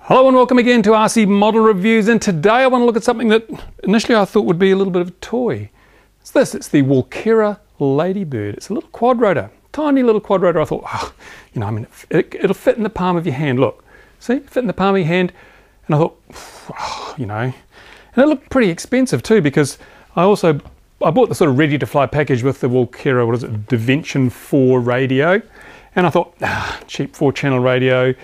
Hello and welcome again to RC Model Reviews, and today I want to look at something that initially I thought would be a little bit of a toy. It's this, it's the Walkera Ladybird. It's a little quadrotor, tiny little quadrotor. I thought, it'll fit in the palm of your hand. Look, see, fit in the palm of your hand. And I thought, and it looked pretty expensive too, because I bought the sort of ready to fly package with the Walkera, Devention 4 radio. And I thought, cheap 4-channel radio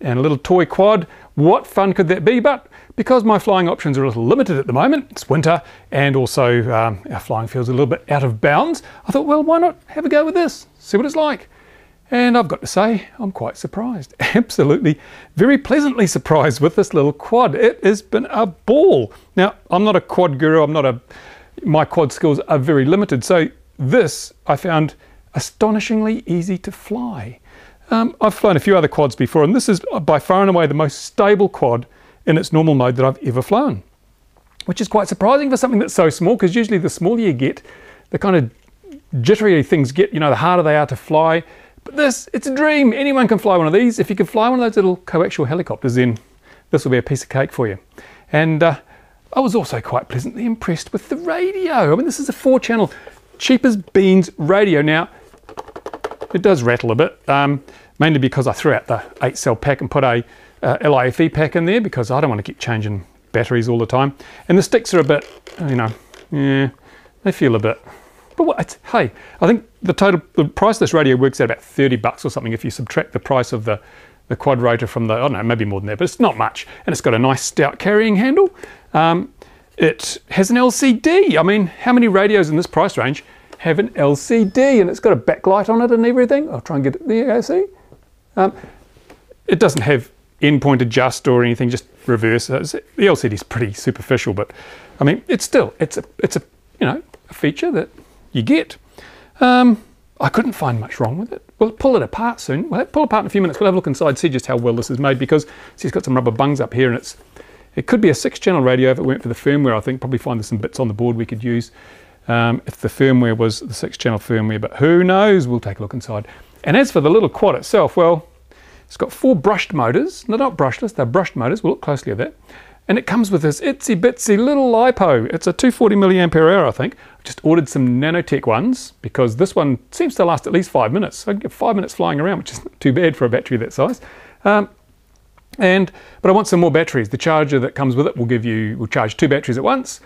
and a little toy quad. What fun could that be? But because my flying options are a little limited at the moment, it's winter, and also our flying field's a little bit out of bounds, I thought, well, why not have a go with this, see what it's like. And I've got to say, I'm quite surprised. Absolutely, very pleasantly surprised with this little quad. It has been a ball. Now, I'm not a quad guru, my quad skills are very limited, so this I found astonishingly easy to fly. I've flown a few other quads before, and this is by far and away the most stable quad in its normal mode that I've ever flown, which is quite surprising for something that's so small, because usually the smaller you get, the kind of jittery things get, the harder they are to fly. But this, it's a dream. Anyone can fly one of these. If you can fly one of those little coaxial helicopters, then this will be a piece of cake for you. And I was also quite pleasantly impressed with the radio. I mean, this is a 4-channel, cheap as beans radio. Now, it does rattle a bit, mainly because I threw out the 8-cell pack and put a LIFE pack in there, because I don't want to keep changing batteries all the time. And the sticks are a bit, they feel a bit. But hey, I think the price of this radio works out about $30 or something if you subtract the price of the quadrotor from the, I don't know, maybe more than that, but it's not much. And it's got a nice stout carrying handle. It has an LCD. I mean, how many radios in this price range have an LCD, and it's got a backlight on it and everything? I'll try and get it there, you see? It doesn't have endpoint adjust or anything, just reverse. The LCD is pretty superficial, but I mean, it's a feature that you get. I couldn't find much wrong with it. We'll pull it apart soon. We'll pull it apart in a few minutes. We'll have a look inside, see just how well this is made, because see, it's got some rubber bungs up here, and it could be a 6-channel radio if it weren't for the firmware. I think probably find there's some bits on the board we could use if the firmware was the 6-channel firmware, but who knows? We'll take a look inside. And as for the little quad itself, well, it's got 4 brushed motors. They're not brushless, they're brushed motors. We'll look closely at that. And it comes with this itsy bitsy little LiPo. It's a 240 milliampere hour, I think. I just ordered some nanotech ones, because this one seems to last at least 5 minutes. So I can get 5 minutes flying around, which is not too bad for a battery that size. But I want some more batteries. The charger that comes with it will charge 2 batteries at once.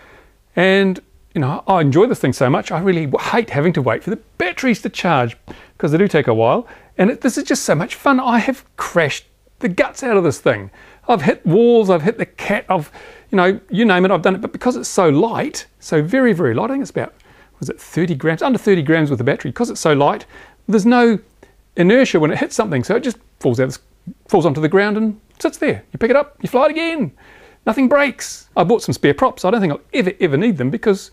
And I enjoy this thing so much, I really hate having to wait for the batteries to charge, because they do take a while. And this is just so much fun. I have crashed the guts out of this thing. I've hit walls, I've hit the cat, you name it, I've done it. But because it's so light, so very, very light, I think it's about, 30 grams, under 30 grams with the battery. Because it's so light, there's no inertia when it hits something, so it just falls onto the ground and sits there. You pick it up, you fly it again. Nothing breaks. I bought some spare props. I don't think I'll ever need them, because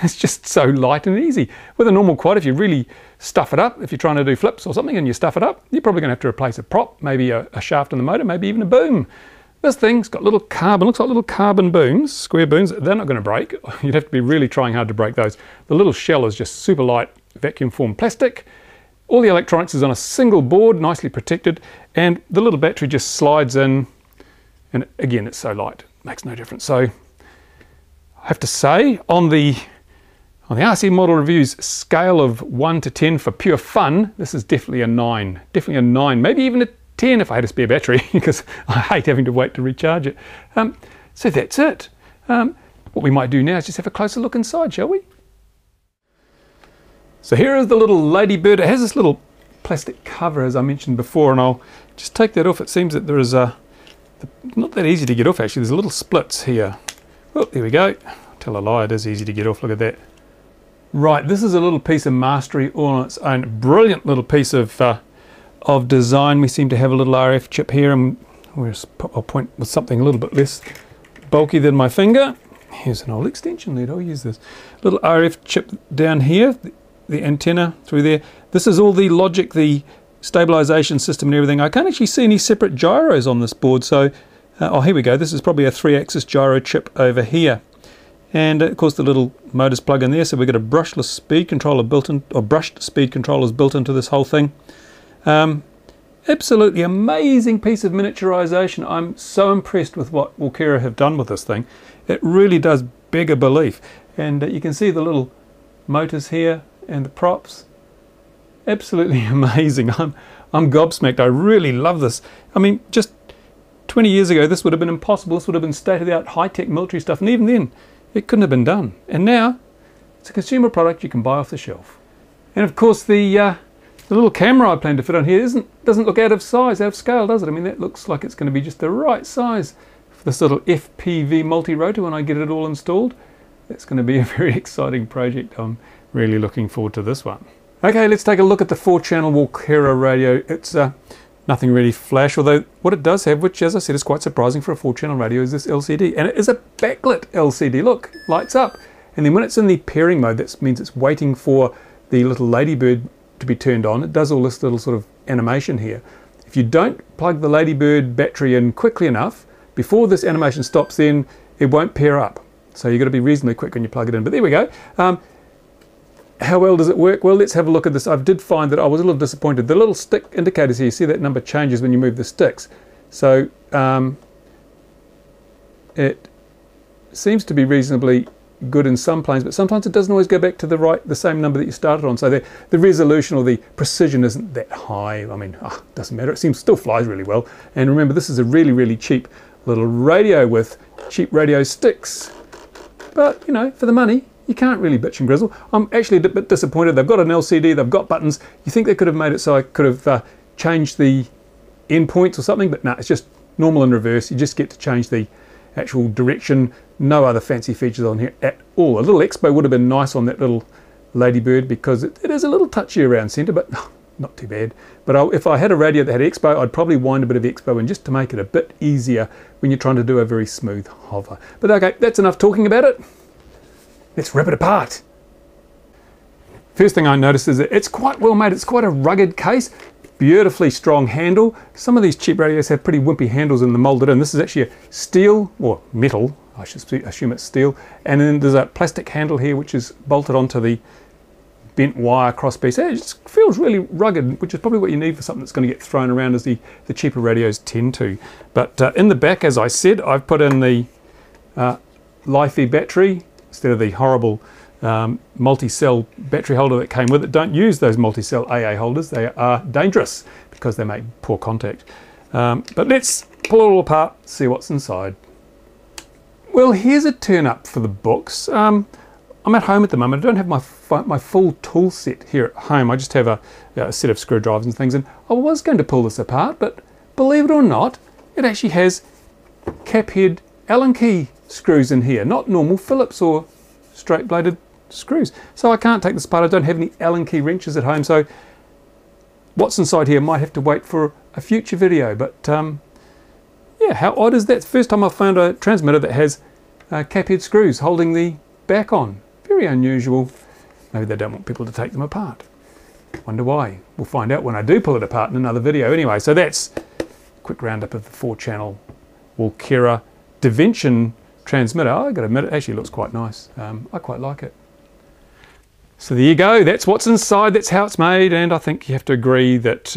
it's just so light and easy. With a normal quad, if you really stuff it up, if you're trying to do flips or something and you stuff it up, you're probably going to have to replace a prop, maybe a shaft in the motor, maybe even a boom. This thing's got little carbon, looks like little carbon booms, square booms. They're not going to break. You'd have to be really trying hard to break those. The little shell is just super light vacuum formed plastic. All the electronics is on a single board, nicely protected, and the little battery just slides in. And again, it's so light, it makes no difference. So I have to say, on the RC Model Reviews scale of 1 to 10 for pure fun, this is definitely a 9. Definitely a 9, maybe even a 10 if I had a spare battery, because I hate having to wait to recharge it. So that's it. What we might do now is just have a closer look inside, shall we? So here is the little Ladybird. It has this little plastic cover, as I mentioned before, and I'll just take that off. It seems that there is not that easy to get off, actually. There's little splits here. Oh, there we go. Tell a lie, it is easy to get off. Look at that. Right, this is a little piece of mastery all on its own. Brilliant little piece of design. We seem to have a little RF chip here, and I'll point with something a little bit less bulky than my finger. Here's an old extension lead. I'll use this. Little RF chip down here, the antenna through there. This is all the logic, the stabilization system and everything. I can't actually see any separate gyros on this board, so oh, here we go. This is probably a 3-axis gyro chip over here, and of course the little motors plug in there. So we've got a brushless speed controller built in, or brushed speed controllers built into this whole thing. And Absolutely amazing piece of miniaturization. I'm so impressed with what Walkera have done with this thing. It really does beg a belief. And you can see the little motors here and the props. Absolutely amazing. I'm gobsmacked. I really love this. I mean, just 20 years ago this would have been impossible. This would have been state-of-the-art high-tech military stuff, and even then it couldn't have been done. And now it's a consumer product you can buy off the shelf. And of course the little camera I plan to fit on here doesn't look out of size, out of scale, does it? I mean, that looks like it's going to be just the right size for this little FPV multi-rotor when I get it all installed. That's going to be a very exciting project. I'm really looking forward to this one. Okay, let's take a look at the 4-channel Walkera radio. It's nothing really flash, although what it does have, which as I said is quite surprising for a 4-channel radio, is this LCD. And it is a backlit LCD. Look, lights up. And then when it's in the pairing mode, that means it's waiting for the little Ladybird to be turned on. It does all this little sort of animation here. If you don't plug the Ladybird battery in quickly enough, before this animation stops, then it won't pair up. So you've got to be reasonably quick when you plug it in. But there we go. How well does it work? Well, let's have a look at this. I did find that I was a little disappointed. The little stick indicators here, you see that number changes when you move the sticks. So it seems to be reasonably good in some planes, but sometimes it doesn't always go back to the same number that you started on. So the resolution or the precision isn't that high. I mean, it doesn't matter. It still flies really well. And remember, this is a really, really cheap little radio with cheap radio sticks. But, you know, for the money, you can't really bitch and grizzle. I'm actually a bit disappointed. They've got an LCD, they've got buttons. You think they could have made it so I could have changed the endpoints or something, but no, it's just normal in reverse. You just get to change the actual direction. No other fancy features on here at all. A little expo would have been nice on that little Ladybird because it is a little touchy around centre, but not too bad. But if I had a radio that had expo, I'd probably wind a bit of expo in just to make it a bit easier when you're trying to do a very smooth hover. But okay, that's enough talking about it. Let's rip it apart. First thing I noticed is that it's quite well made. It's quite a rugged case, beautifully strong handle. Some of these cheap radios have pretty wimpy handles in them molded in. This is actually a steel, or metal, I should assume it's steel. And then there's a plastic handle here which is bolted onto the bent wire crosspiece. It just feels really rugged, which is probably what you need for something that's going to get thrown around as the cheaper radios tend to. But in the back, as I said, I've put in the Li-Fi battery instead of the horrible multi-cell battery holder that came with it. Don't use those multi-cell AA holders. They are dangerous because they make poor contact. But let's pull it all apart, see what's inside. Well, here's a turn up for the books. I'm at home at the moment. I don't have my full tool set here at home. I just have a set of screwdrivers and things. And I was going to pull this apart, but believe it or not, it actually has cap head Allen key screws in here, not normal Phillips or straight bladed screws. So I can't take this apart. I don't have any Allen key wrenches at home. So what's inside here might have to wait for a future video. But yeah, how odd is that? First time I've found a transmitter that has cap head screws holding the back on. Very unusual. Maybe they don't want people to take them apart. Wonder why. We'll find out when I do pull it apart in another video. Anyway, so that's a quick roundup of the 4-channel Walkera Devention transmitter. I got to admit, it actually looks quite nice. I quite like it. So there you go. That's what's inside. That's how it's made. And I think you have to agree that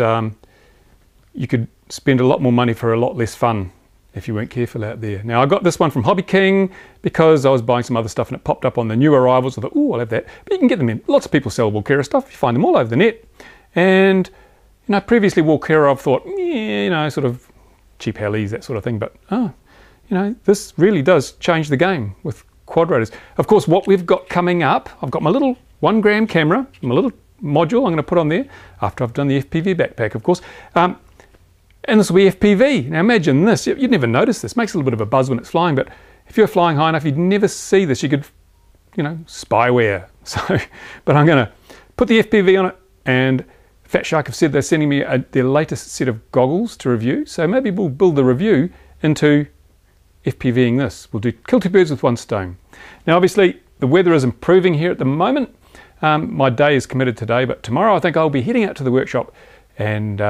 you could spend a lot more money for a lot less fun if you weren't careful out there. Now, I got this one from Hobby King because I was buying some other stuff and it popped up on the new arrivals. I thought, oh, I'll have that. But you can get them in. Lots of people sell Walkera stuff. You find them all over the net. And, you know, previously Walkera, I've thought, yeah, you know, sort of cheap hellies, that sort of thing. But, you know, this really does change the game with quadrotors. Of course, what we've got coming up, I've got my little 1-gram camera, my little module I'm going to put on there after I've done the FPV backpack, of course. And this will be FPV. Now imagine this, you'd never notice this. It makes a little bit of a buzz when it's flying, but if you're flying high enough, you'd never see this. You could, you know, spyware. So, but I'm going to put the FPV on it, and Fat Shark have said they're sending me their latest set of goggles to review. So maybe we'll build the review into FPVing this. We'll do kill 2 birds with 1 stone. Now obviously the weather is improving here at the moment. My day is committed today, but tomorrow I think I'll be heading out to the workshop and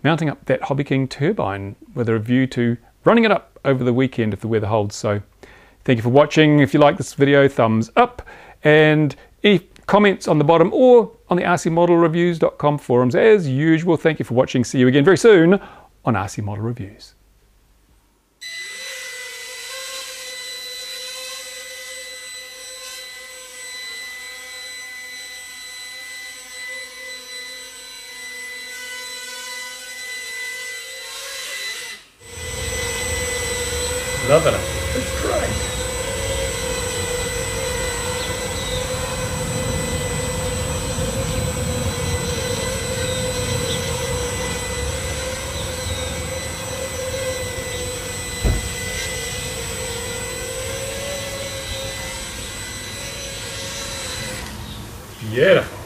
mounting up that Hobby King turbine with a view to running it up over the weekend if the weather holds. So thank you for watching. If you like this video, thumbs up. And if comments on the bottom or on the rcmodelreviews.com forums. As usual, thank you for watching. See you again very soon on RC Model Reviews. Loving it. It's great. Beautiful.